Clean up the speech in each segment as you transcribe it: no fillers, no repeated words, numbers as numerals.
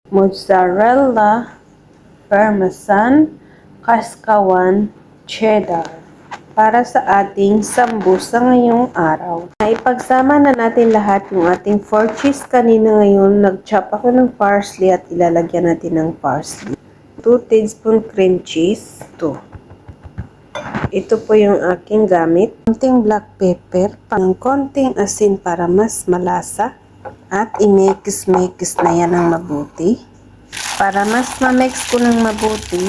mozzarella, parmesan, kaskawan, cheddar para sa ating sambusa ngayong araw. Ipagsama na natin lahat yung ating 4 cheese kanina. Ngayon, nag-chop ako ng parsley at ilalagyan natin ng parsley. 2 teaspoon cream cheese. Ito po yung aking gamit. Konting black pepper, konting asin para mas malasa. At i-mix na yan ng mabuti. Para mas ma-mix ko ng mabuti,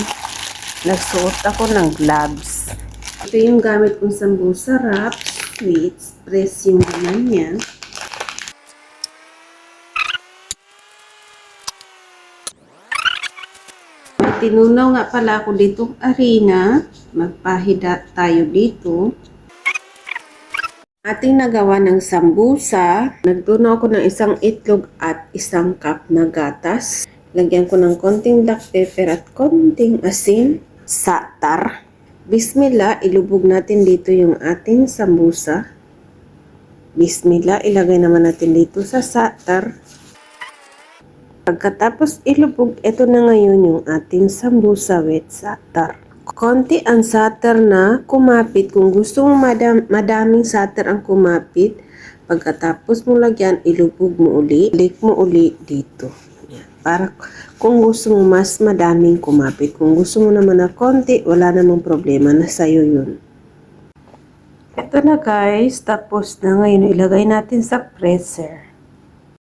nagsuot ako ng gloves. Ito yung gamit kong sambusa wrap, sweets, press yung laman niya. Tinunaw nga pala ako ditong harina. Magpahida tayo dito. Ating nagawa ng sambusa. Nagtunaw ako ng isang itlog at isang cup na gatas. Lagyan ko ng konting black pepper at konting asin. Satar. Bismillah, ilubog natin dito yung ating sambusa. Bismillah, ilagay naman natin dito sa satar. Pagkatapos ilubog, ito na ngayon yung ating sambusa with satar. Konti ang satar na kumapit. Kung gusto mo madaming satar ang kumapit, pagkatapos mo lagyan, ilubog mo uli, balik mo uli dito. Para kung gusto mo mas madaming kumapit. Kung gusto mo naman na konti, wala namang problema, na sa'yo yun. Ito na guys, tapos na ngayon ilagay natin sa freezer.